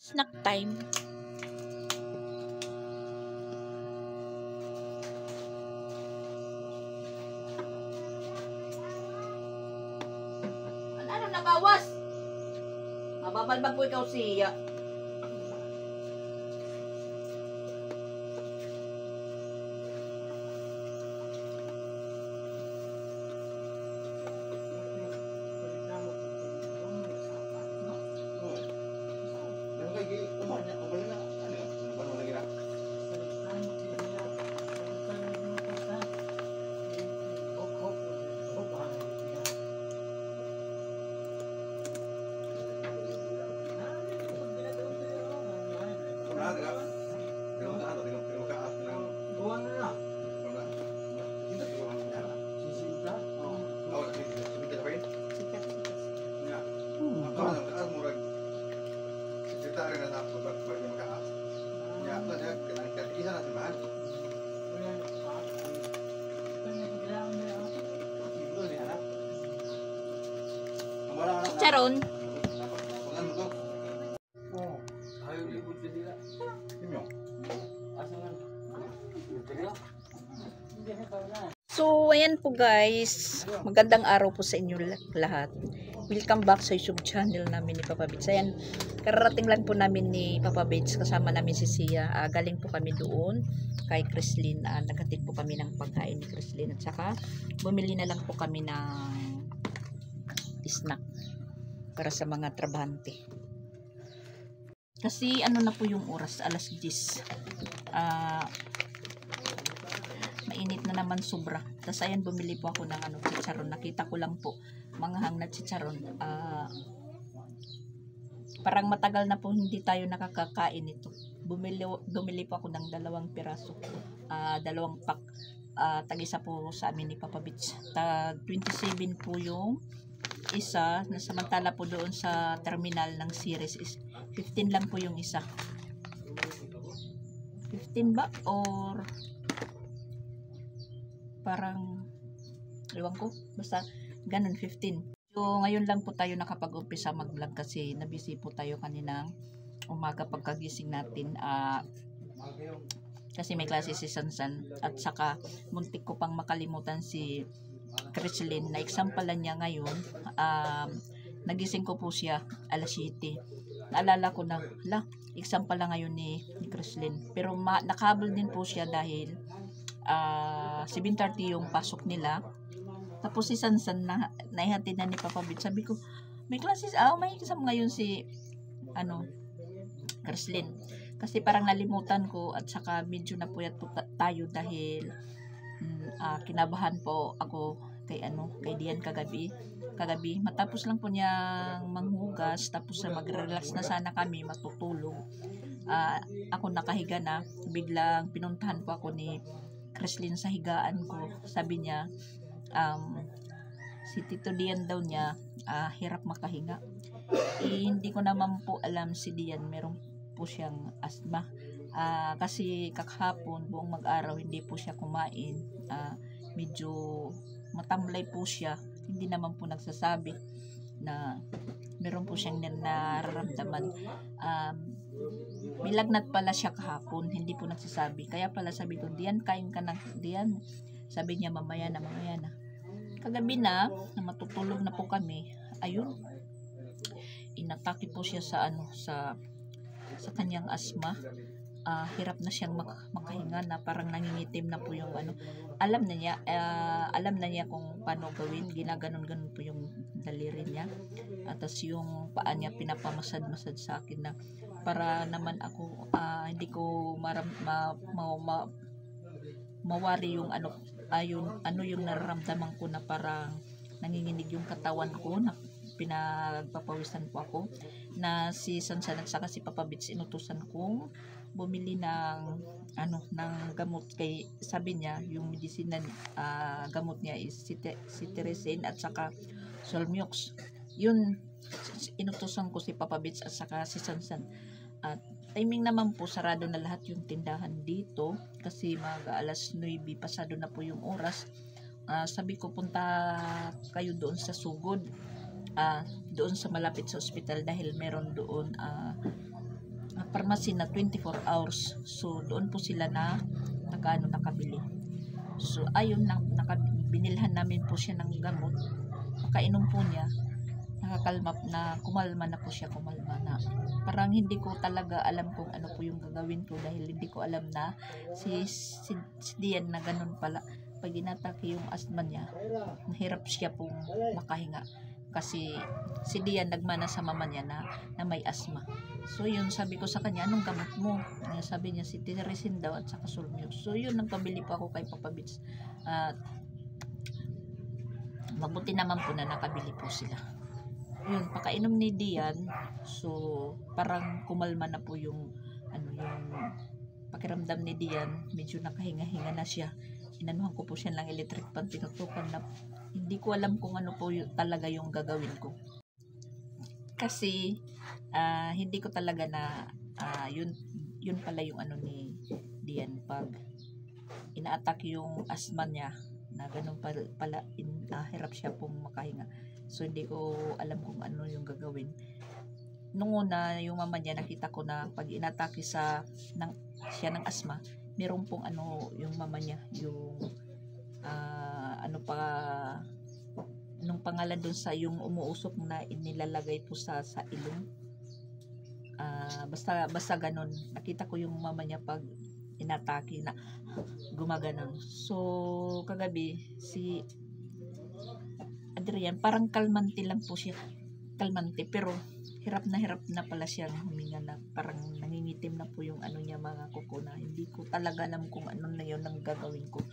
Snack time. Ano nagawas? Mababalbag po ikaw siya. Charon. So, ayan po guys. Magandang araw po sa inyo lahat. Welcome back sa YouTube channel namin ni Papa Bits. Ayan, kararating lang po namin ni Papa Bits. Kasama namin si Sia. Galing po kami doon kay Chrislyn. Naghatid po kami ng pagkain ni Chrislyn. At saka, bumili na lang po kami ng snack para sa mga trabahante. Kasi ano na po yung oras, alas 10. Mainit na naman sobra. Tapos ayan, bumili po ako ng chicharon. Nakita ko lang po manghang na chicharon. Parang matagal na po hindi tayo nakakakain ito. Bumili po ako ng 2 piraso. 2 pack. Tag-isa po sa amin ni Papa Bits. Tag 27 po yung isa, na samantala po doon sa terminal ng series is 15 lang po yung isa. 15 ba? Or parang iwan ko, basta ganun, 15. So ngayon lang po tayo nakapag-umpisa mag-vlog kasi nabisi po tayo kaninang umaga pagkagising natin, kasi may klase si Sansan at saka muntik ko pang makalimutan si Chrislyn na exam pala niya ngayon. Nagising ko po siya alas 7. Naalala ko na, exam pala ngayon ni Chrislyn. Pero nakahabol din po siya dahil 7:30 yung pasok nila. Tapos si Sansan na naihatid na ni Papa Bits. Sabi ko, may classes, may exam ngayon si Chrislyn. Kasi parang nalimutan ko at saka medyo napuyat po tayo dahil kinabahan po ako kay Dian kagabi. Matapos lang po niyang manghugas, tapos na mag-relax na sana kami, matutulog. Ako nakahiga na, biglang pinuntahan po ako ni Chrislyn sa higaan ko. Sabi niya, si Tito Dian daw niya, hirap makahinga. Hindi ko naman po alam si Dian, meron po siyang asthma. Kasi kakahapon buong mag-araw hindi po siya kumain. Medyo matamlay po siya. Hindi naman po nagsasabi na meron po siyang nararamdaman. May lagnat pala siya kahapon, hindi po nagsasabi. Kaya pala sabi ko, Dian, kain ka na. Dian, sabi niya mamaya na. Kagabi na matutulog na po kami, ayun, inatake po siya sa sa kanyang asthma. Hirap na siyang makahinga, na parang nangingitim na po yung alam na niya kung paano gawin. Ginaganon-ganon po yung daliri niya, at yung paa niya pinapamasad-masad sa akin na para naman ako hindi ko mawari yung yung nararamdaman ko, na parang nanginginig yung katawan ko, na pinagpapawisan po ako. Na si Sansan at saka si Papa Bits inutusan kong bumili ng gamot, kay sabi niya yung medicine gamot niya is cetirizine at saka Solmux. Yun, inutusan ko si Papa Bits at saka si Sansan. At timing naman po, sarado na lahat yung tindahan dito kasi alas 9 pasado na po yung oras. Sabi ko, punta kayo doon sa Sugod, doon sa malapit sa ospital, dahil meron doon pharmacy na 24 hours. So doon po sila na nakabili. So ayun, binilhan namin po siya ng gamot. Pakainom po niya, nakakalma na, kumalma na po siya, kumalma na. Parang hindi ko talaga alam kung ano po yung gagawin ko dahil hindi ko alam na si Dian na ganun pala. Pag inatake yung asthma niya, mahirap siya pong makahinga. Kasi si Dian nagmana sa mama niya na may asthma. So yun, sabi ko sa kanya, anong gamot mo? Sabi niya si Tirisin daw at saka Sulmio. So yun, nagpabili po ako kay Papa Bits. At mabuti naman po na nakabili po sila. Yun, pakainom ni Dian. So parang kumalma na po yung yung pakiramdam ni Dian. Medyo nakahinga-hinga na siya. Inanuhan ko po siya ng electric pan, tinutukan na. Hindi ko alam kung ano po talaga yung gagawin ko. Kasi hindi ko talaga na yun pala yung ni Dian pag ina-attack yung asthma niya na ganun pala hirap siya pong makahinga. So hindi ko alam kung ano yung gagawin. Nung una yung mama niya, nakita ko na pag ina-attack siya ng asthma, meron pong yung mama niya yung anong pangalan dun sa yung umuusok na inilalagay po sa ilong. Basta ganun. Nakita ko yung mama niya pag inatake na gumaganon. So kagabi si Adrian parang kalmante lang po siya. Kalmante, pero hirap na pala siyang huminga, na parang nangingitim na po yung niya, mga kuko, na hindi ko talaga alam kung ano na yun ang gagawin ko.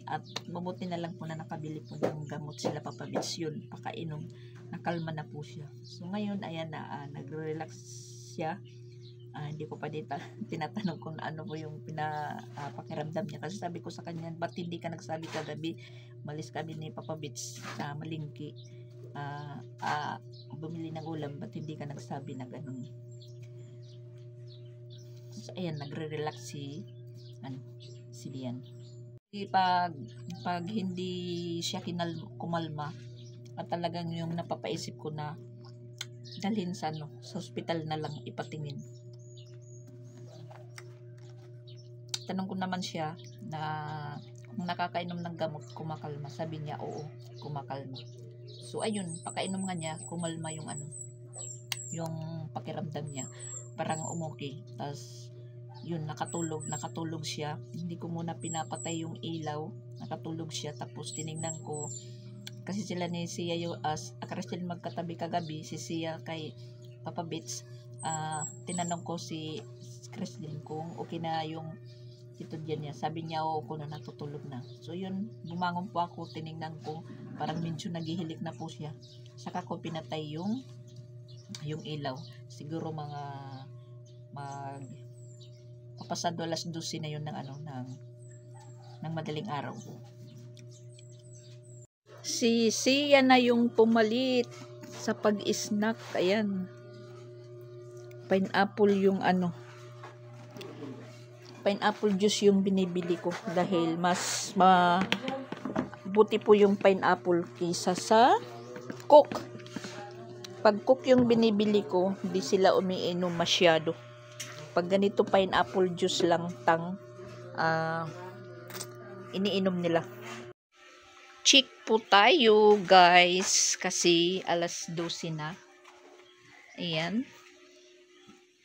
At mabuti na lang po na nakabili po ng gamot sila Papa Bits. Yun, pakainom, nakalma na po siya. So ngayon, ayan na, nagre-relax siya. Hindi ko pa dito tinatanong kung ano po yung pakiramdam niya. Kasi sabi ko sa kanya, ba't hindi ka nagsabi kagabi? Malis kami ni Papa Bits sa Malingki. Bumili ng ulam, ba't hindi ka nagsabi na ganun? So ayan, nagre-relax si Dian. Pag hindi siya kumalma at talagang yung napapaisip ko na dalhin sa hospital na lang ipatingin. Tanong ko naman siya na kung nakakainom ng gamot kumakalma. Sabi niya oo, kumakalma. So ayun, pakainom nga niya, kumalma yung yung pakiramdam niya, parang umuki. Tapos yun, nakatulog siya. Hindi ko muna pinapatay yung ilaw, nakatulog siya. Tapos tinignan ko, kasi sila ni Sia yung Kristel magkatabi kagabi, si Sia kay Papa Bits. Tinanong ko si Kristel kung okay na yung ito diyan niya. Sabi niya oo, kung natutulog na. So yun, bumangon po ako, tinignan ko, parang medyo naghihilik na po siya. Saka ko pinatay yung ilaw. Siguro mga papasado alas 12 na yun ng madaling araw. Si Sia na yung pumalit sa pag-snack. Ayan, pineapple yung pineapple juice yung binibili ko dahil mas buti po yung pineapple kaysa sa Coke. Pag Coke yung binibili ko, hindi sila umiinom masyado. Pag ganito pineapple juice lang iniinom nila. Check po tayo guys kasi alas 12 na. Ayan.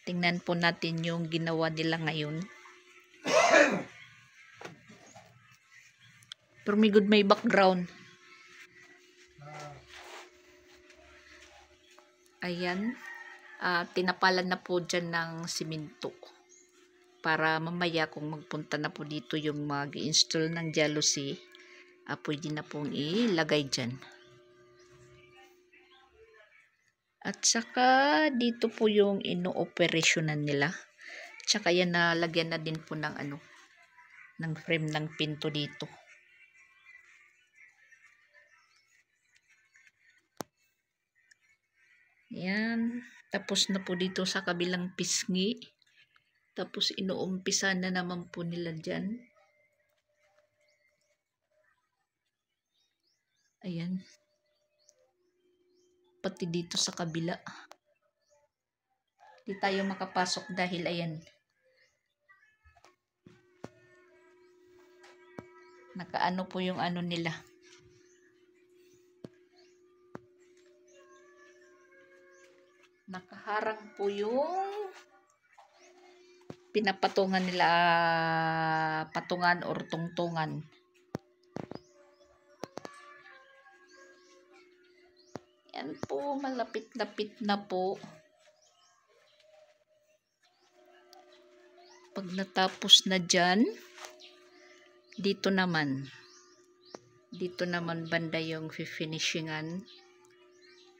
Tingnan po natin yung ginawa nila ngayon. Pero may background. Ayan. Tinapalan na po dyan ng simento. Para mamaya kung magpunta na po dito yung mag-install ng jealousy, pwede na pong ilagay dyan. At saka dito po yung ino-operationan nila. Tsaka yan, nalagyan na din po ng ng frame ng pinto dito. Yan. Tapos na po dito sa kabilang pisngi. Tapos inuumpisa na naman po nila dyan. Ayan. Pati dito sa kabila. Hindi tayo makapasok dahil ayan. Nakaano po yung ano nila. Nakaharang po yung pinapatungan nila, patungan or tungtungan. Yan po, malapit-lapit na po. Pag natapos na dyan, dito naman banda yung finishingan.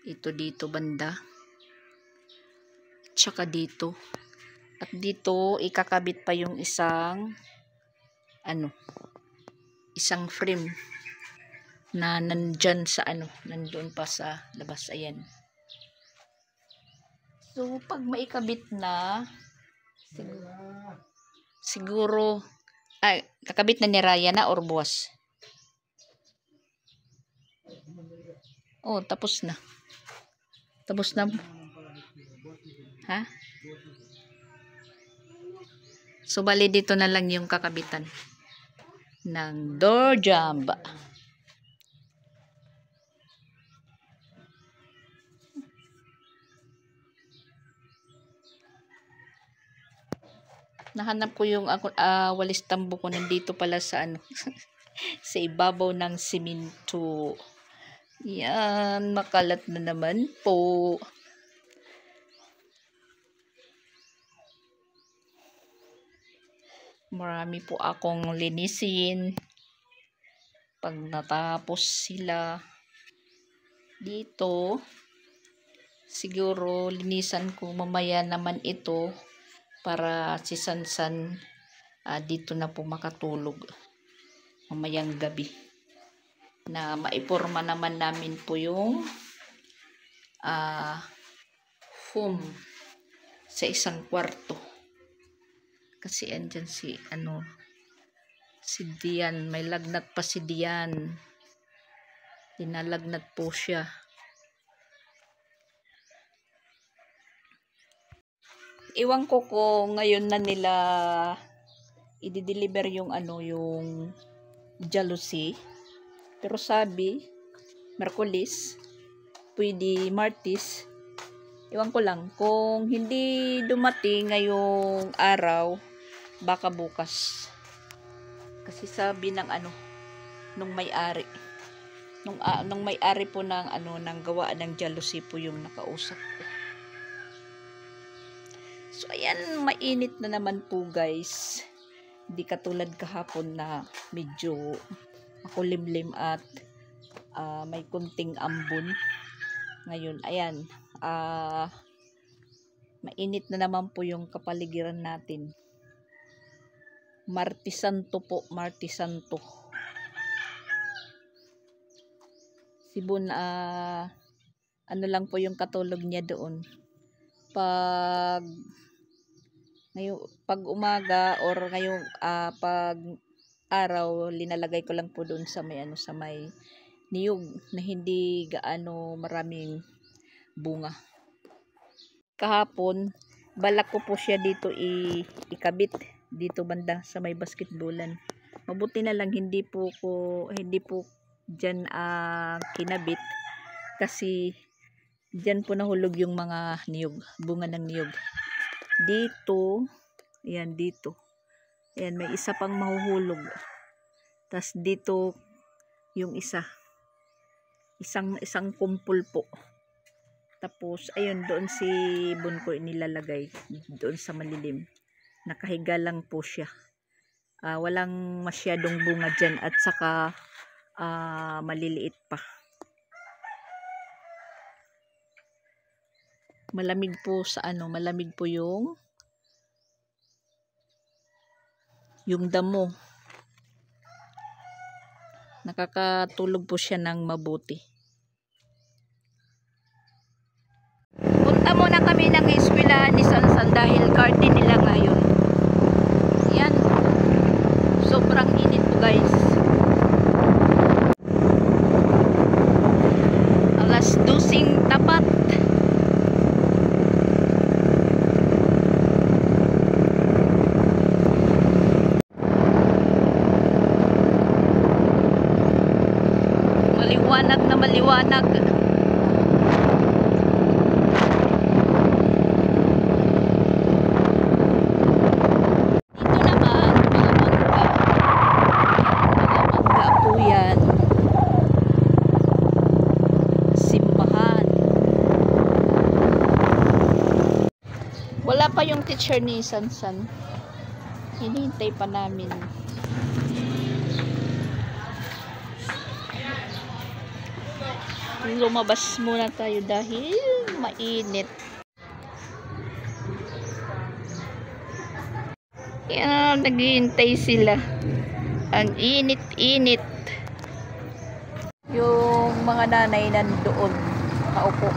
Ito dito banda. Tsaka dito. At dito, ikakabit pa yung isang frame na nandyan sa nandun pa sa labas. Ayan. So, pag maikabit na, siguro, kakabit na ni Raya na or buwas? Oh, tapos na. Tapos na. Ha? So, bali dito na lang yung kakabitan ng door jamb. Nahanap ko yung walis tambo ko, nandito pala sa sa ibabaw ng simento. Yan, makalat na naman po. Marami po akong linisin pag natapos sila. Dito, siguro linisan ko mamaya naman ito para si Sansan dito na po makatulog mamayang gabi. Na maiporma naman namin po yung foam sa isang kwarto. Kasi andyan si Dian, may lagnat pa si Dian. Dinalagnat po siya. Iwan ko kung ngayon na nila i-deliver yung yung jealousy. Pero sabi, Merkulis, pwede Martis. Iwan ko lang kung hindi dumating ngayong araw, baka bukas. Kasi sabi ng nung may-ari. Nung may-ari po ng ng gawaan ng jealousy po yung nakausap ko. So ayan, mainit na naman po guys. Hindi katulad kahapon na medyo makulimlim at may kunting ambon. Ngayon, ayan, mainit na naman po yung kapaligiran natin. Martes Santo po, Martes Santo. Sibon, lang po yung katulog niya doon. Pag umaga or ngayong pag araw, linalagay ko lang po doon sa may sa may niyog na hindi gaano maraming bunga. Kahapon, balak ko po siya dito ikabit dito banda sa may basketballan. Mabuti na lang hindi po diyan kinabit kasi diyan po nahulog yung mga niyog, bunga ng niyog. Dito, ayan dito. Ayan, may isa pang mahuhulog. Tas dito yung isang kumpul po. Tapos ayun, doon si Bunko inilalagay doon sa malilim. Nakahiga lang po siya. Walang masyadong bunga dyan at saka maliliit pa. Malamig po sa malamig po yung damo. Nakakatulog po siya ng mabuti. Punta muna kami ng eskwelahan ni Sansan dahil garden nila ngayon. Yan. Sobrang init po guys. Alas 12 tapat. pa yung teacher ni Sansan. Hinihintay pa namin. Lumabas muna tayo dahil mainit. Yan, naghihintay sila. Ang init-init. Yung mga nanay nandoon, kaupo.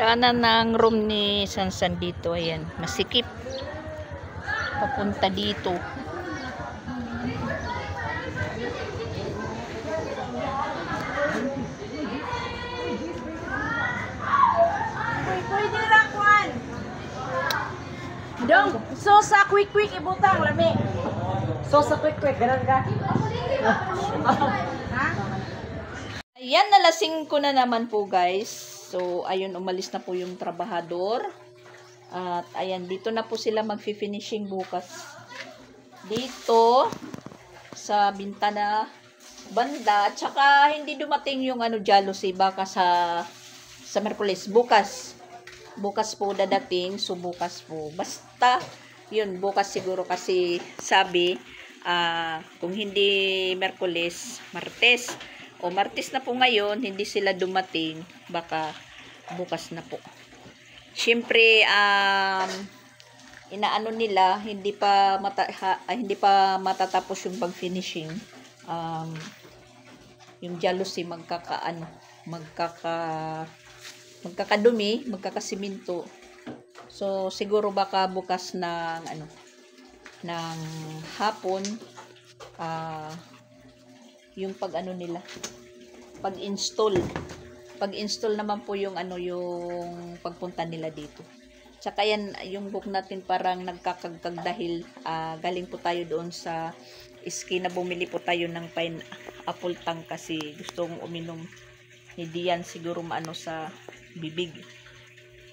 Kanan ng room ni Sansan dito, ayan, masikip. Papunta dito. Pwede na kwan. Dong, so sa quick ibutang lami. So sa quick ganun ka. Ayan, nalasing ko na naman po, guys. So, ayun, umalis na po yung trabahador. At ayan, dito na po sila magfi-finishing bukas. Dito sa bintana banda, at saka hindi dumating yung jealousy baka sa Miyerkules bukas. Bukas po dadating, so bukas po. Basta yun, bukas siguro kasi sabi kung hindi Miyerkules, Martes. O Martes na po ngayon, hindi sila dumating, baka bukas na po. Siyempre, inaano nila, hindi pa matatapos yung pag-finishing. Yung jealousy magkakadumi, magkakasiminto. So siguro baka bukas ng hapon, yung nila, pag-install naman po yung yung pagpunta nila dito. Tsaka yan, yung book natin parang nagkakagkag dahil galing po tayo doon sa iski na bumili po tayo ng pineapple tang kasi gustong uminom. Hindi yan siguro maano sa bibig.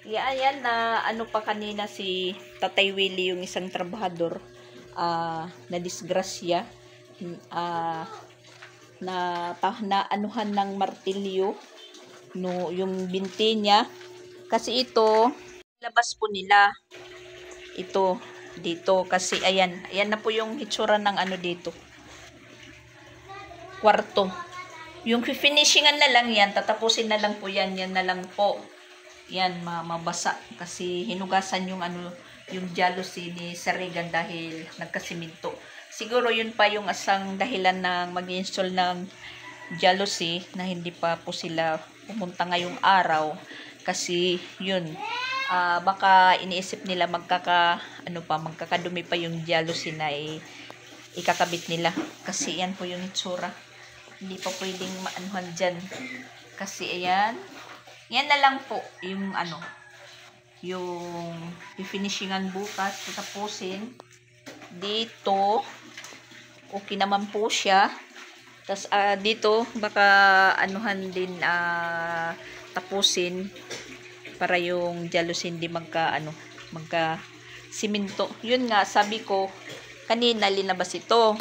Yan na pa kanina si Tatay Willie, yung isang trabahador na disgrasya, na anuhan ng martilyo yung binti niya kasi ito labas po nila ito dito kasi ayan na po yung hitsura ng dito kwarto. Yung finishingan na lang yan, tatapusin na lang po yan na lang po yan mabasa kasi hinugasan yung yung jealousy ni Sir Regan dahil nagkasiminto. Siguro yun pa yung asang dahilan ng mag-install ng jealousy na hindi pa po sila pumunta ngayong araw kasi yun baka iniisip nila magkakadumi pa yung jealousy na ikakabit nila kasi yan po yung itsura. Hindi pa pwedeng maanuhan dyan kasi ayan yan na lang po yung yung i-finishingan bukas, tatapusin dito. Okay naman po siya. Tas dito baka anuhan din tapusin para yung jealousy hindi magka siminto. Yun nga sabi ko kanina, linabas ito.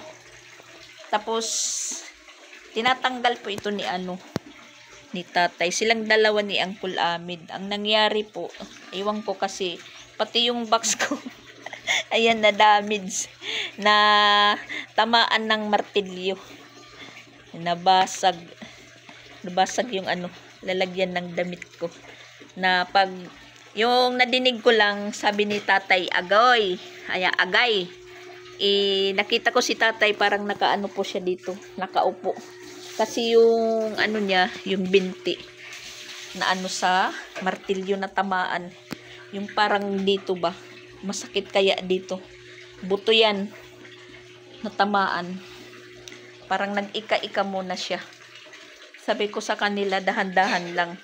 Tapos tinatanggal po ito ni Tatay. Silang dalawa ni Uncle Amid. Ang nangyari po, iwan ko kasi pati yung box ko ayan na damage, na tamaan ng martilyo, nabasag yung lalagyan ng damit ko, na pag yung nadinig ko lang sabi ni Tatay agay, nakita ko si Tatay parang nakaano po siya dito, nakaupo kasi yung niya, yung binti na sa martilyo na tamaan, yung parang dito ba masakit kaya dito, buto yan natamaan, parang nag-ika-ika muna siya. Sabi ko sa kanila dahan-dahan lang,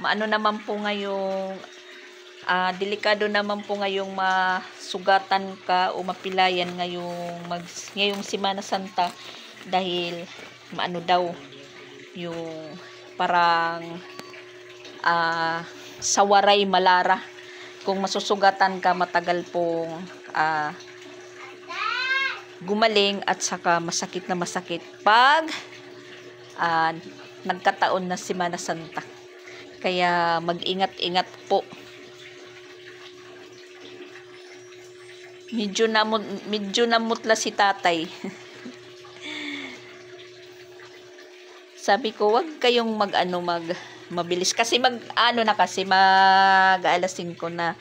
maano naman po ngayong delikado naman po ngayong masugatan ka o mapilayan ngayong Semana Santa dahil maano daw yung parang sawaray malara. Kung masusugatan ka, matagal pong gumaling at saka masakit na masakit pag nagkataon na Semana Santa. Kaya mag-ingat-ingat po. Medyo namutla si tatay. Sabi ko, wag kayong mabilis. Kasi mag alas 5 na.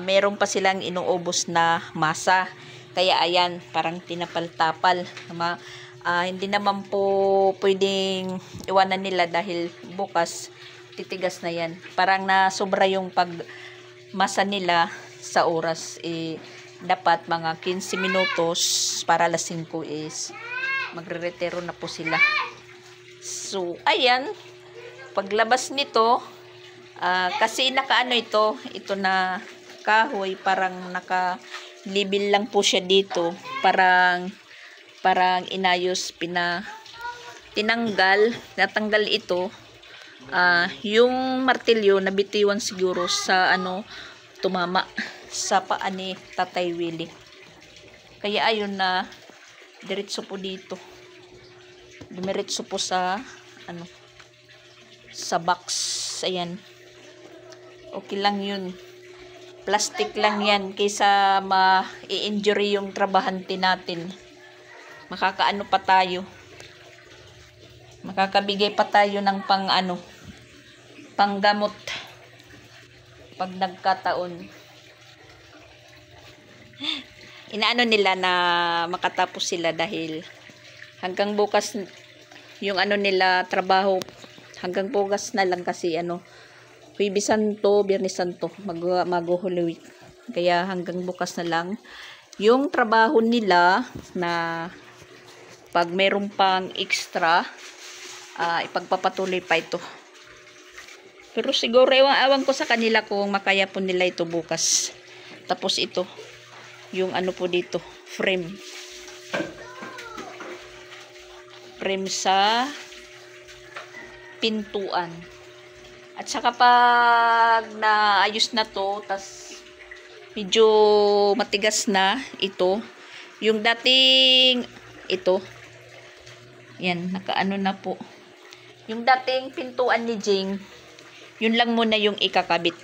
Meron pa silang inuubos na masa. Kaya ayan, parang tinapal-tapal. Hindi naman po pwedeng iwanan nila dahil bukas titigas na yan. Parang na sobra yung pagmasa nila sa oras. Dapat mga 15 minutos para alas 5 is magre-retiro na po sila. So, ayan. Paglabas nito, kasi ito na kahoy, parang naka-libil lang po siya dito. Parang inayos, natanggal ito. Yung martilyo nabitiwan siguro sa tumama sa paa ni Tatay Willie. Kaya ayun na diretso po dito. Dumiretso po sa sa box. Ayan. Okay lang yun. Plastic lang yan kaysa ma-i-injury yung trabahante natin. Makakaano pa tayo. Makakabigay pa tayo ng panggamot pag nagkataon. Inaano nila na makatapos sila dahil hanggang bukas yung nila trabaho, hanggang bukas na lang kasi Huwebes Santo, Biyernes Santo, mag-Holy Week. Kaya hanggang bukas na lang yung trabaho nila na pag meron pang extra, ipagpapatuloy pa ito. Pero siguro ewan ko sa kanila kung makaya po nila ito bukas. Tapos ito, yung po dito, frame sa pintuan. At saka pag naayos na to, tas medyo matigas na ito, yung dating ito, yan, nakaano na po. Yung dating pintuan ni Jing, yun lang muna yung ikakabit.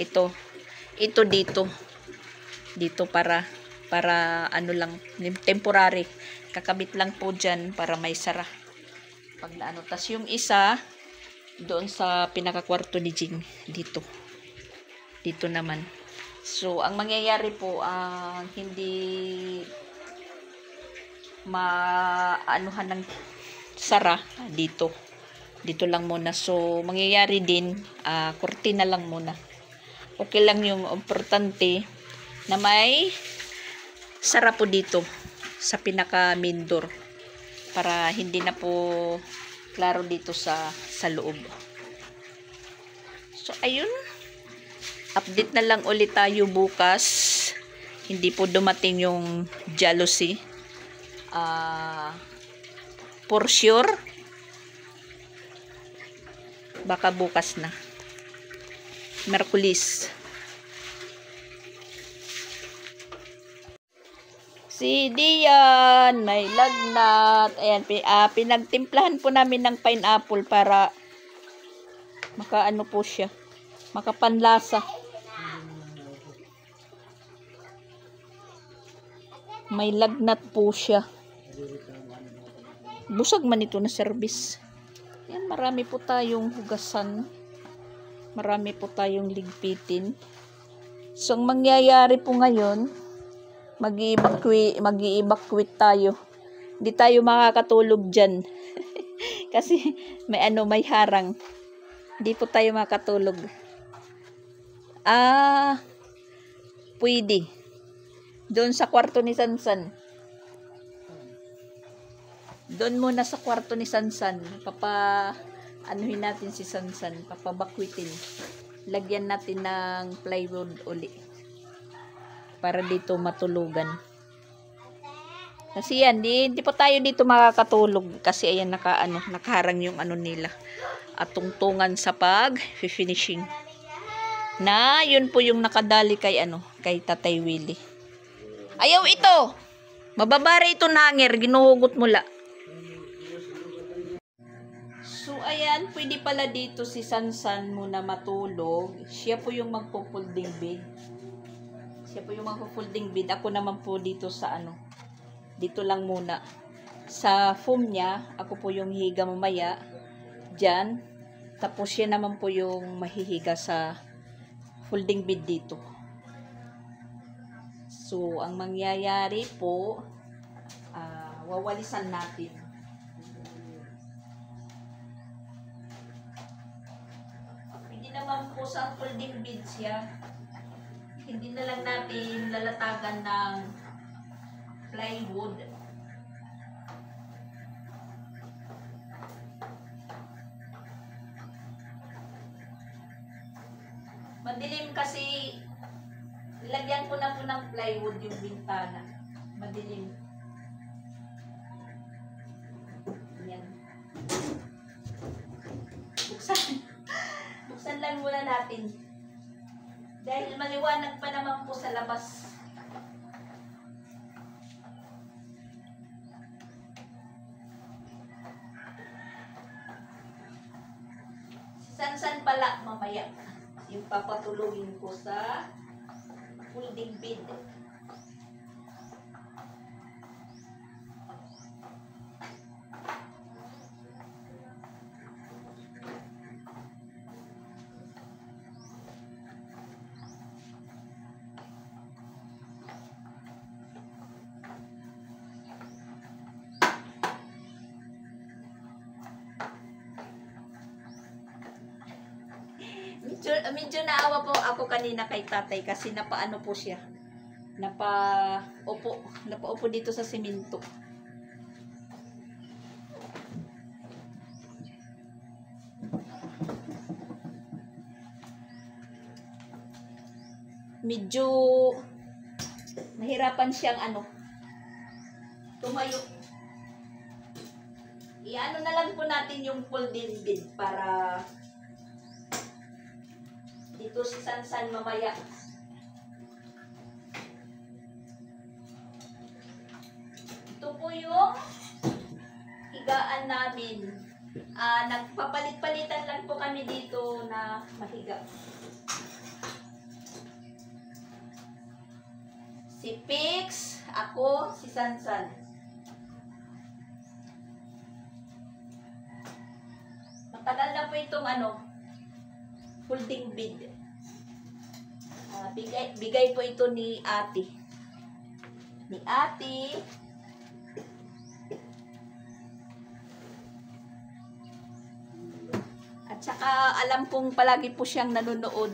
Ito dito para lang, temporary, kakabit lang po dyan para may sara pag tas yung isa doon sa pinakakwarto ni Jing, dito naman. So ang mangyayari po, hindi maanuhan ng sara dito lang muna. So mangyayari din, kurtina lang muna. Okay lang, yung importante na may sara po dito sa pinaka main door para hindi na po klaro dito sa loob. So ayun, update na lang ulit tayo bukas. Hindi po dumating yung jealousy. For sure baka bukas na, Merkulis. Si Dian may lagnat. Ayan, pinagtimplahan po namin ng pineapple para makaano po siya, makapanlasa. May lagnat po siya. Busag man ito na service. Ayan, marami po tayong hugasan. Marami po tayong ligpitin. So, ang mangyayari po ngayon, mag-i-evacuate tayo. Hindi tayo makakatulog dyan. Kasi may harang. Hindi po tayo makatulog. Pwede. Doon sa kwarto ni Sansan. Doon muna sa kwarto ni Sansan. Anuhin natin si Sansan. Papabakwitin. Lagyan natin ng plywood uli. Para dito matulugan. Kasi yan, hindi pa tayo dito makakatulog. Kasi ayan, nakaharang yung nila. At tungtungan sa pag-finishing. Na, yun po yung nakadali kay Tatay Willie. Ayaw ito. Mababari ito na hanger. Ginuhugot mula. So, ayan. Pwede pala dito si Sansan muna matulog. Siya po yung magpo-folding bed. Siya po yung magpo-folding bed. Ako naman po dito sa ano. Dito lang muna. Sa foam niya. Ako po yung higa mamaya. Diyan. Tapos siya naman po yung mahihiga sa folding bed dito. So, ang mangyayari po, wawalisan natin. Hindi naman po sa folding bed siya. Hindi na lang natin lalatagan ng plywood. Madilim kasi, ilagyan ko na po ng plywood yung bintana. Madilim. Yan. Buksan lang muna natin. Dahil maliwanag pa naman po sa labas. San-san pala mamaya. Yung papatulogin ko sa folding bed. Medyo naawa po ako kanina kay tatay kasi napaano po siya. Napaupo dito sa simento. Medyo nahirapan siyang tumayo. Iano na lang po natin yung folding bed para dito si Sansan mamaya. Ito po yung higaan namin. Nagpapalit-palitan lang po kami dito na mahiga. Si Pix, ako, si Sansan. Matagal na po itong folding bed. Bigay po ito ni ate. At saka alam kong palagi po siyang nanonood.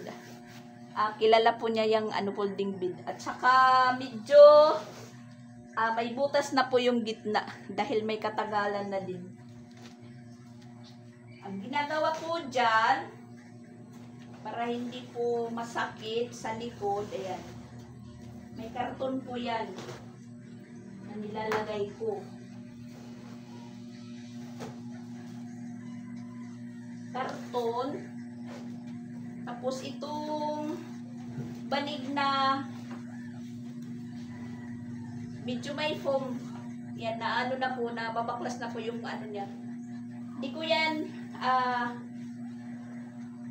Kilala po niya yung folding bed. At saka medyo may butas na po yung gitna dahil may katagalan na din. Ang ginagawa po dyan, para hindi po masakit sa likod, ayan. May karton po yan na nilalagay ko. Karton. Tapos itong banig na medyo may foam. Yan, na na po, na babaklas na po yung niya. Hindi ko yan,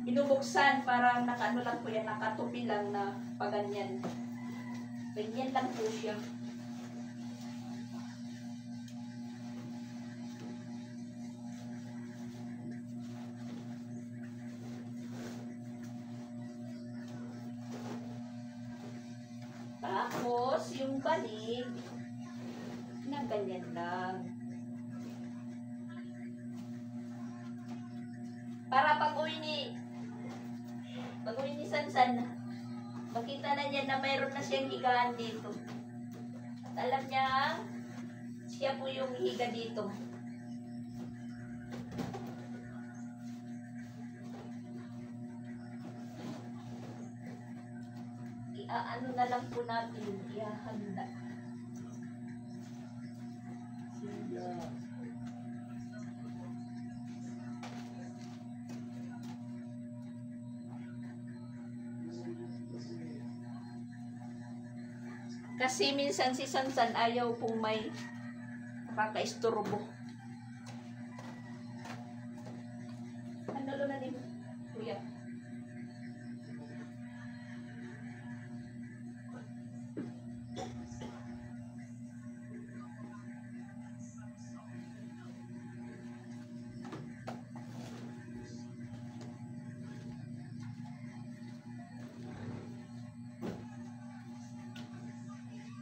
binubuksan, parang nakaano lang po yan, nakatupi lang na paganyan. Ganyan lang po siya. Tapos, yung banig, na ganyan lang. Para pag-uwi ni Sansan, makita na niya na mayroon na siyang higaan dito. At alam niya, siya po yung higa dito. Iaano na lang po natin, ihahanda. Kasi minsan si Sansan ayaw kung may nakakaisturbo. Ano na din, kuya?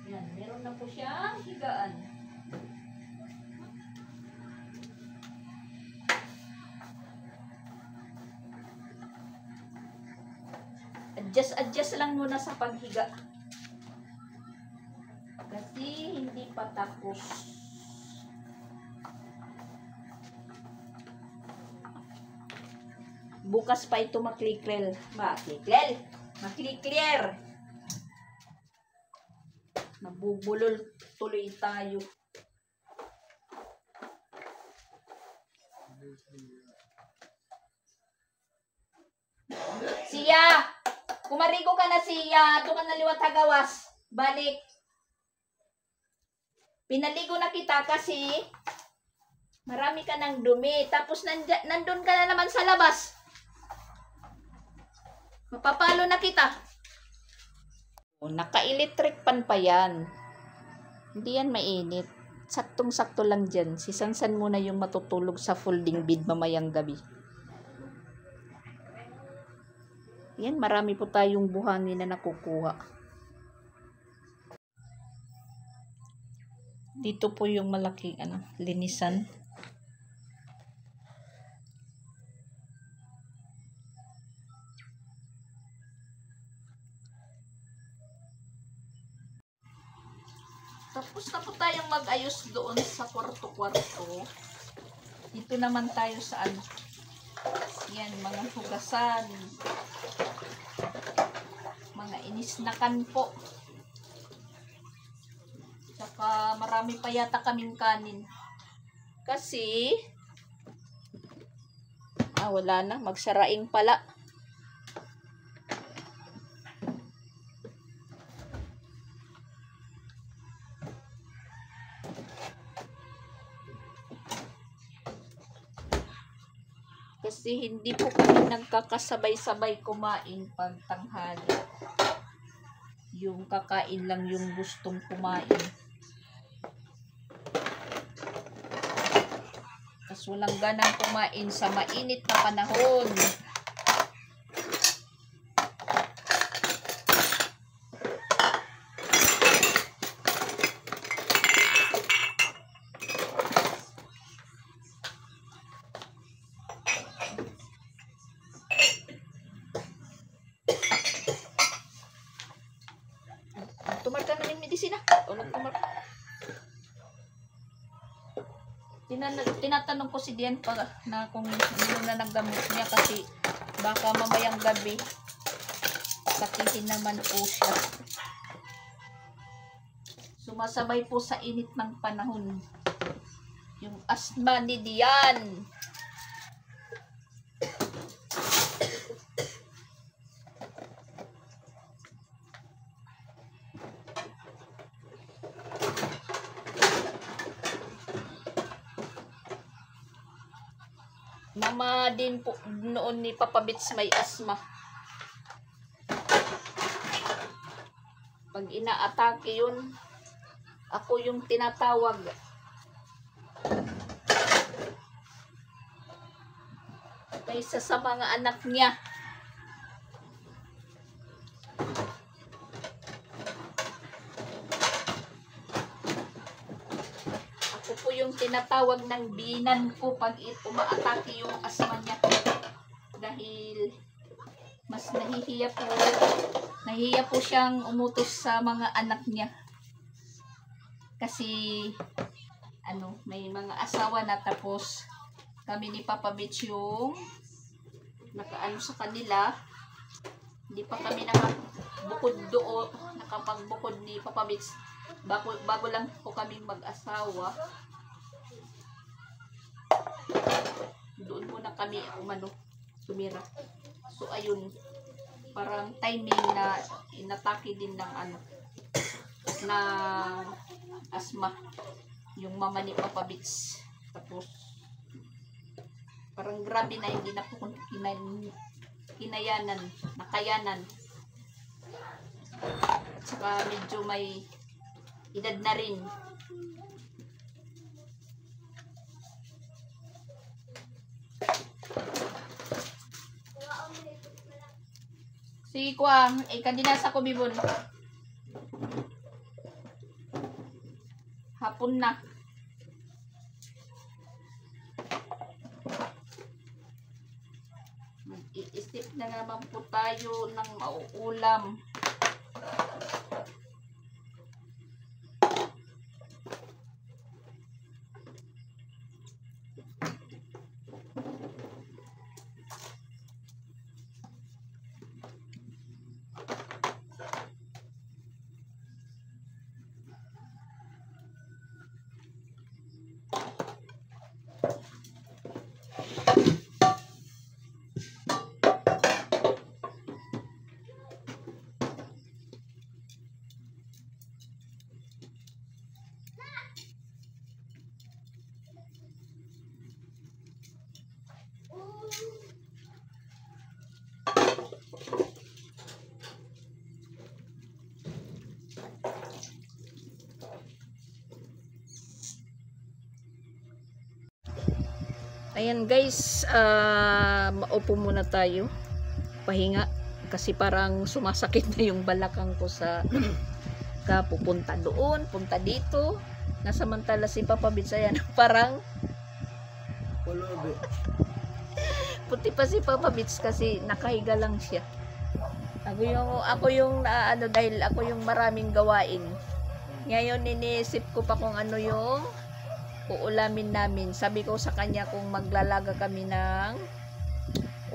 Yan, meron na po siyang higaan. Adjust lang muna sa paghiga. Kasi hindi pa tapos. Bukas pa ito makliklel. Maklikler. Nabubulol tuloy tayo. Siya! Kumarigo ka na siya. Ito ka na liwat hagawas. Balik. Pinaligo na kita kasi marami ka ng dumi. Tapos nandun ka na naman sa labas. Mapapalo na kita. Naka-electric pan pa yan. Hindi yan mainit. Saktong-sakto lang dyan. Si Sansan muna yung matutulog sa folding bed mamayang gabi. Yan, marami po tayong buhangin na nakukuha. Dito po yung malaking linisan. Tapos na po tayong mag-ayos doon sa kwarto-kwarto. Dito naman tayo sa yan, mga hugasan. Mga inisnakan po. Saka marami pa yata kaming kanin. Kasi wala na, magsaraing pala. Kasi hindi po kami nagkakasabay-sabay kumain pag tanghali. Yung kakain lang yung gustong kumain. Kasi walang ganang kumain sa mainit na panahon. Tumarka na ng medisina. O nagtumarka. Tinatanong ko si Dian pa na kung ano na naggamot niya kasi baka mamayang gabi sakitin naman po siya. Sumasabay po sa init ng panahon yung asthma ni Dian. Mama din po noon ni Papa Bits may asma. Pag inaatake yun, ako yung tinatawag. Kaysa sa mga anak niya. Yung tinatawag ng binan ko pag umaatake yung asma niya dahil mas nahihiya po siyang umutos sa mga anak niya kasi may mga asawa na tapos kami ni Papa Bitch yung sa kanila, hindi pa kami nakapagbukod ni Papa Bitch bago lang po kaming mag-asawa. Doon muna kami tumira. So ayun, parang timing na inatake din ng na asma. Yung mama ni Papa Bits. Tapos, parang grabe na hindi na po kinayanan, nakayanan. At saka medyo may edad na rin. Sige kuha, kandinasa ko bibon. Hapon na. Mag-i-step na naman po tayo ng mauulam. Ayan guys, maupo muna tayo, pahinga, kasi parang sumasakit na yung balakang ko sa pupunta doon, punta dito, nasamantala si Papa Bits, ayan, parang puti pa si Papa Bits kasi nakahiga lang siya. Ako yung dahil ako yung maraming gawain. Ngayon iniisip ko pa kung ano yung uulamin namin. Sabi ko sa kanya kung maglalaga kami ng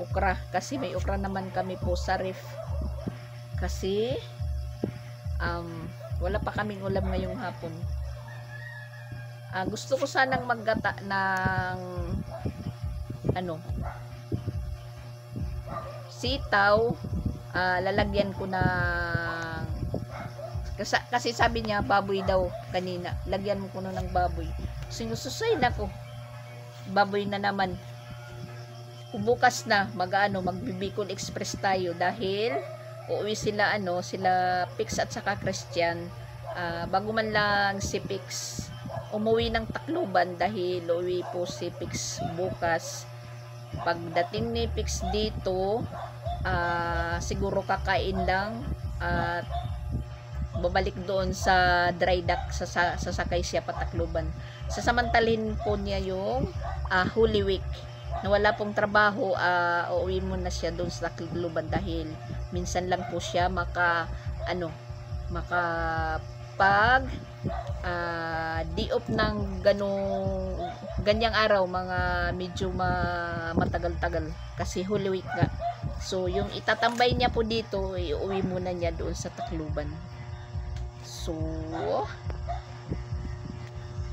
okra, kasi may okra naman kami po sa ref. Kasi wala pa kaming ulam ngayong hapon. Gusto ko sanang maggata ng sitaw. Lalagyan ko ng kasi sabi niya baboy daw kanina. Lagyan mo ko ng baboy. Sinususay na ko. Baboy na naman. Bukas na magbibicol express tayo dahil uuwi sila sila Pix at saka Christian. Bago man lang si Pix umuwi ng Tacloban dahil uuwi po si Pix bukas. Pagdating ni Pix dito, siguro kakain lang at babalik doon sa dry dock, sasakay siya pa Tacloban. Sasamantalhin po niya yung Holy Week na wala pong trabaho. Uuwi muna siya doon sa Tacloban dahil minsan lang po siya di off ng ganyang araw, mga medyo matagal-tagal kasi Holy Week nga. So yung itatambay niya po dito, iuwi muna niya doon sa Tacloban. So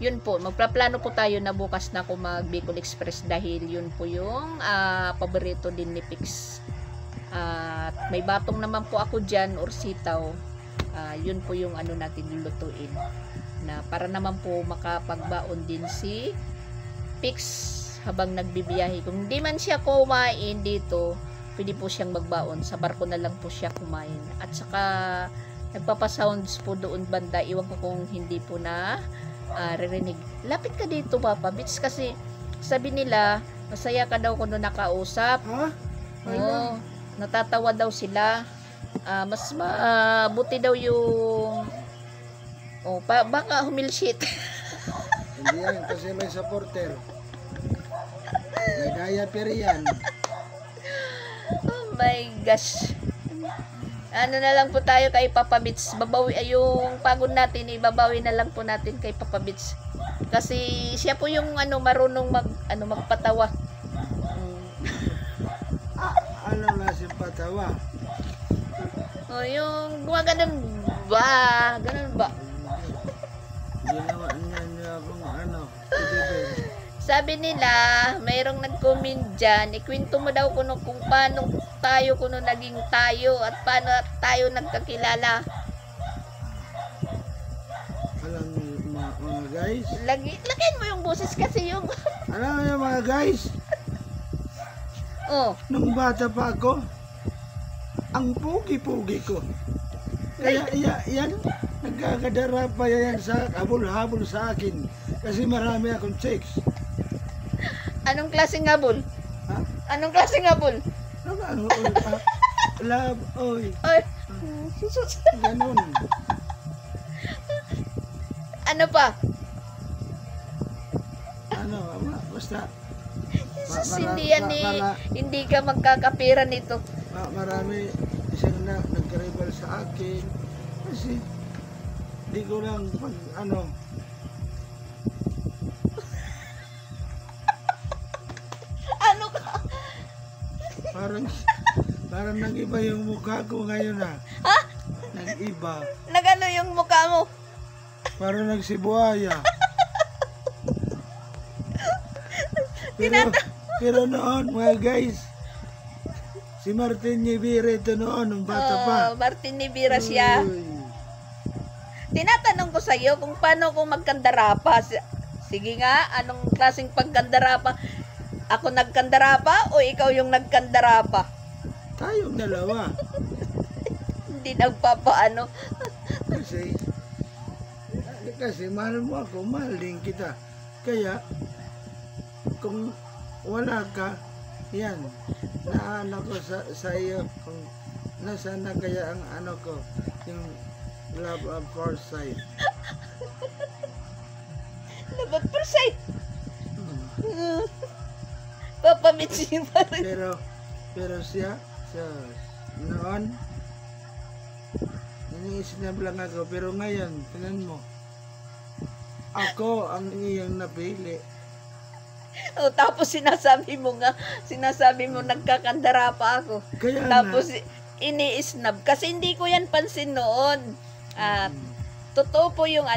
yun po, magplaplano po tayo na bukas na ako mag Bicol Express dahil yun po yung paborito din ni Pix. At may batong naman po ako dyan or sitaw. Yun po yung natin lulutuin na para naman po makapagbaon din si Pix habang nagbibiyahe. Kung hindi man siya kumain dito, pwede po siyang magbaon. Sa barko na lang po siya kumain. At saka nagpapasounds po doon banda. Iwan ko kung hindi po na ririnig. Lapit ka dito, Papa Bits, kasi sabi nila masaya ka daw kung nakausap. Oo, natatawa daw sila. Mas buti daw yung baka humilshit. Hindi yan, kasi may supporter. May daya yan. Oh my gosh. Na lang po tayo kay Papa Bits. Yung pagod natin, ibabawi na lang po natin kay Papa Bits. Kasi siya po yung marunong magpatawa. Ano na si patawa? Yung gumaganon ba? Ganun ba? Ginawa niya akong Sabi nila, mayroong nag-comment dyan, ikwento mo daw kung paano tayo, naging tayo, at paano tayo nagkakilala. guys. Lagyan mo yung boses kasi yung... Alam niyo mga guys, Oh, nung bata pa ako, ang pugi-pugi ko. Kaya yan, nagkakadara pa yan sa habol-habol sa akin. Kasi marami akong chicks. anong klaseng habol? Ha? Anong klaseng habol? Ano, love, oy. Ay, Ganun. ano pa? Ano, basta. Jesus, hindi yan hindi ka magkakapira nito. Marami isang nagkaribal sa akin. Kasi, di ko lang pag ano. Ano ka? Parang nag-iba yung mukha ko ngayon ha. Ha? Nag-iba. Nagano yung mukha mo? Parang nagsibuaya. Pero noon mga guys, si Martin Nivira ito noon, nung bata pa. Martin Nivira siya. Uy. Tinatanong ko sa iyo kung paano ko magkandarapa. Sige nga, anong klaseng pagkandarapa? Ako nagkandarapa o ikaw yung nagkandarapa? Tayong dalawa. Hindi nagpapaano. Kasi mahal mo ako, mahal din kita. Kaya, kung wala ka, yan, naano ko sa iyo, kung nasaan na kaya ang ano ko, yung love at first sight. Love at first sight. Papamitsin pa rin. Pero siya noon, iniisip lang ako, pero ngayon, tingnan mo, ako ang iyang napili. O, tapos sinasabi mo nagkakandara pa ako. Kaya tapos ini-snub kasi hindi ko yan pansin noon. At totoo po yung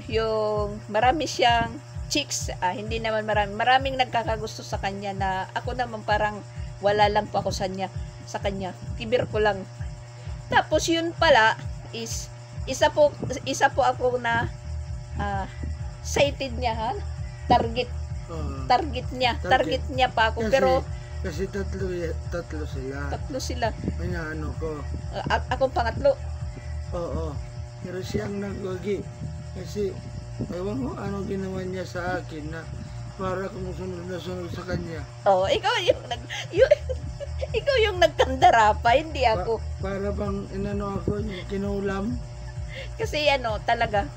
yung marami siyang chicks, hindi naman maraming nagkakagusto sa kanya na ako naman parang wala lang po ako sa kanya. Kibir ko lang. Tapos yun pala is isa po ako na sighted niya, ha? Target niya pa ako, pero kasi tatlo sila. May ano ko. At akong pangatlo. Oo. Pero siyang nagwagi. Kasi ewan mo anong ginawa niya sa akin na para kung sunod na sunod sa kanya. Oh, ikaw yung nagkandara pa, hindi ako. Para bang inano ako, yung kinulam. Kasi talaga,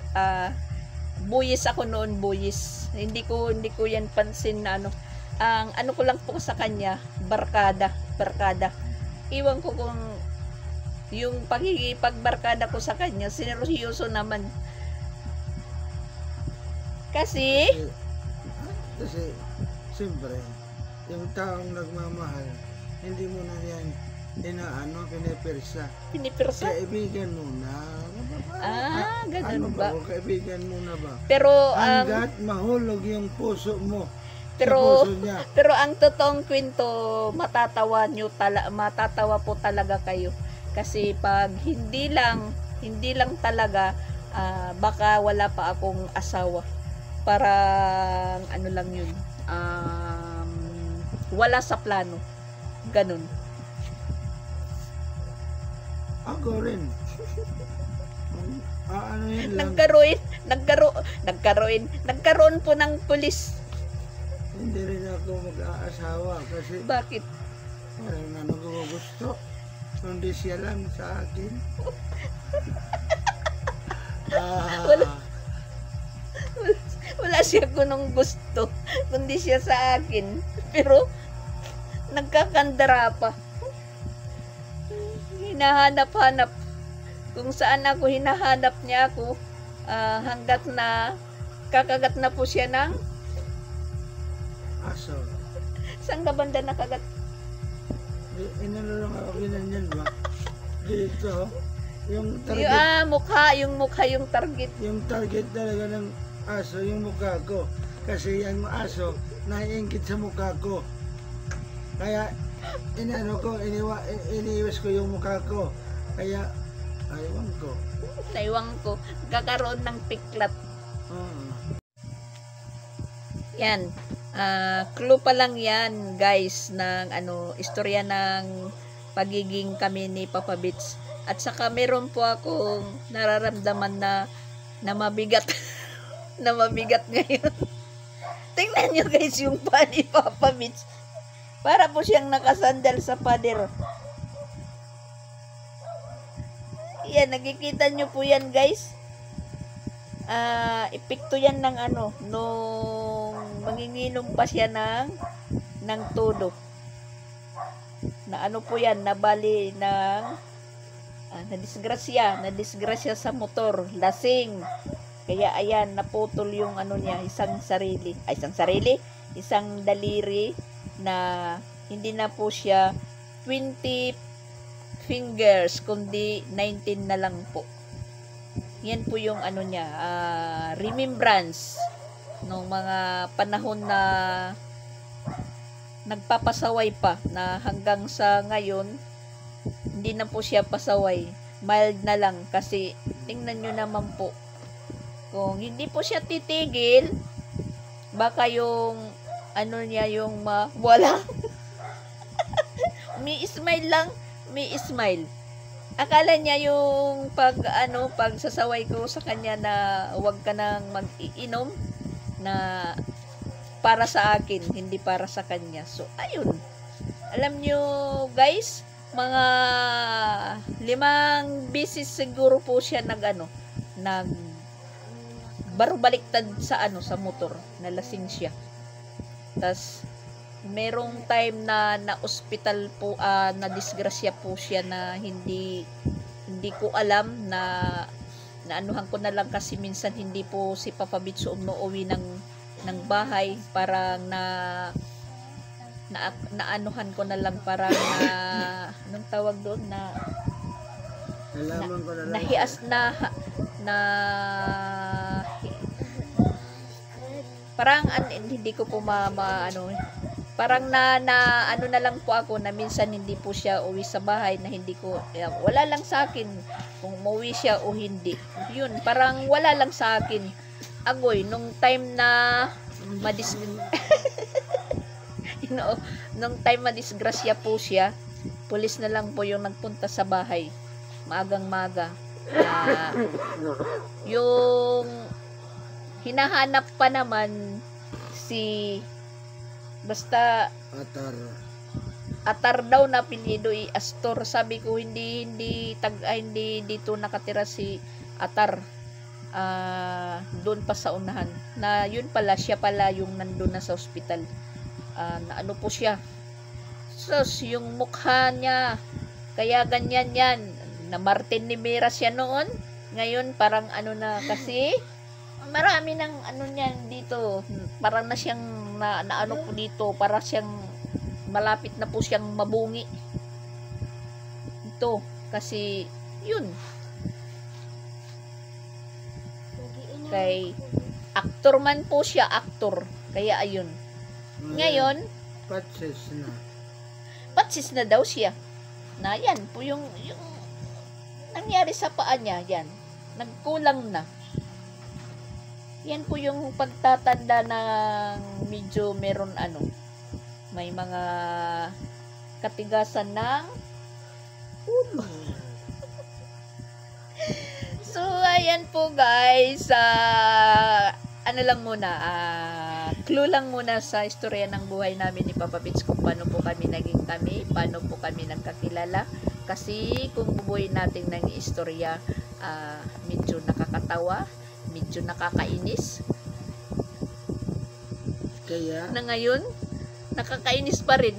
buyis ako noon, buyis. Hindi ko yan pansin na ang ano ko lang po sa kanya, barkada. Iwan ko kung yung pagbarkada ko sa kanya, sineryoso naman. Kasi siyempre, yung taong nagmamahal, hindi mo na yan pinipirsa. Kaibigan muna. Ganun ba? Kaibigan muna ba? Pero, hanggat mahulog yung puso mo pero, sa puso niya. Pero ang totoong kwento, matatawa po talaga kayo. Kasi pag hindi lang talaga, baka wala pa akong asawa. Parang ano lang yun, wala sa plano. Ganun. Ako rin. Ano yan lang. Nagkaroon po ng pulis. Hindi rin ako mag-aasawa kasi Bakit? parang ko gusto. Kundi siya lang sa akin. Wala siya kunong gusto, kundi siya sa akin. Pero, nagkakandara pa. Hinahanap-hanap. Kung saan ako hinahanap niya ako, hanggat na kakagat na po siya ng aso. Saan ka banda nakagat? Inano lang ako ginanyan ba? Dito. Yung target. Yung mukha yung target. Yung target talaga ng aso, yung mukha ko. Kasi yung aso, naiingkit sa mukha ko. Kaya, iniiwas ko yung mukha ko. Kaya, naiwang ko. Kakaroon ng piklat. Yan. Clue pa lang yan, guys, ng istorya ng pagiging kami ni Papa Beach. At saka meron po akong nararamdaman na mabigat. Na mabigat ngayon. Tingnan nyo guys yung pa ni Papa Beach. Para po siyang nakasandal sa pader. Yan, nakikita nyo po yan guys. Epekto yan ng nung manginginom pa siya ng todo. Na po yan, nabali ng nadisgrasya sa motor, lasing. Kaya ayan, naputol yung niya, isang daliri na hindi na po siya 20 fingers, kundi 19 na lang po. Yan po yung niya, remembrance nung mga panahon na nagpapasaway pa, na hanggang sa ngayon hindi na po siya pasaway, mild na lang. Kasi tingnan nyo naman po, kung hindi po siya titigil, baka yung niya, yung wala. May smile. Akala niya yung pag sasaway ko sa kanya na huwag ka nang mag-iinom, na para sa akin, hindi para sa kanya. So, ayun. Alam nyo, guys, mga 5 beses siguro po siya baliktad sa motor, nalasing siya. Tas merong time na ospital po, na disgrasya po siya, na hindi ko alam, na anuhan ko na lang kasi minsan hindi po si Papa Beach umuwi ng bahay, parang naanuhan ko na lang, parang anong tawag doon, Nalaman ko na lang. nahias parang hindi ko po parang na lang po ako, na minsan hindi po siya uwi sa bahay, na hindi ko, wala lang sa akin kung umuwi siya o hindi. Yun, parang wala lang sa akin. Agoy, nung time na nung time madisgrasya po siya, pulis na lang po yung nagpunta sa bahay, maagang-maga. Yung hinahanap pa naman basta Atar daw na apelyido, Astor. Sabi ko, hindi dito nakatira si Atar. Doon pa sa unahan. Na yun pala, siya pala yung nandun na sa ospital. Na po siya. Sus, yung mukha niya, kaya ganyan yan. Na Martin Rivera siya noon. Ngayon, parang na, kasi marami ng niyan dito. Parang na siyang po dito, para siyang malapit na po siyang mabungi. Ito, kasi yun. Kay actor man po siya, actor. Kaya ayun. Ngayon, patsis na daw siya. Na yan po yung nangyari sa paa niya, yan. Nagkulang na. Yan po yung pagtatanda ng medyo meron may mga katigasan ng ulo. So, ayan po guys. Lang muna, clue lang muna sa istorya ng buhay namin ni Papa Beach, kung paano po kami naging paano po kami nagkakilala. Kasi kung bubuhay natin ng istorya, medyo nakakatawa, medyo nakakainis. Kaya Na ngayon, nakakainis pa rin.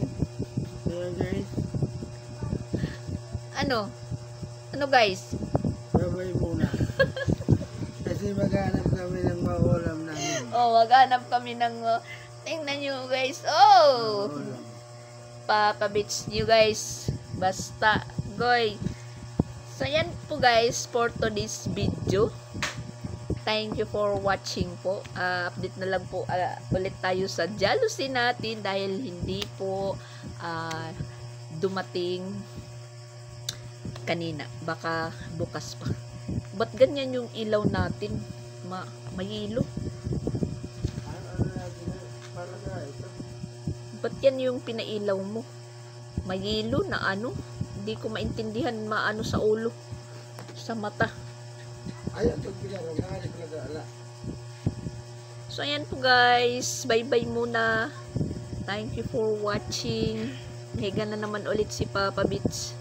Kaya guys, Ano guys? babay muna. Kasi maghanap kami ng maulam namin. Maghanap kami ng tingnan nyo guys. Maulam. Papa Beach nyo guys. Basta, goy. So, yan po guys for today's video. Thank you for watching po. Update na lang po ulit tayo sa jealousy natin, dahil hindi po dumating kanina. Baka bukas pa. Ba't ganyan yung ilaw natin? Mayilo. Talaga ito. Ba't yan yung pinailaw mo? Mayilo na ano? Hindi ko maintindihan maano sa ulo. Sa mata. Ayan, ito pinaro. Nakalik ko nag-aala. So, ayan po guys. Bye-bye muna. Thank you for watching. Higa na naman ulit si Papa Bits.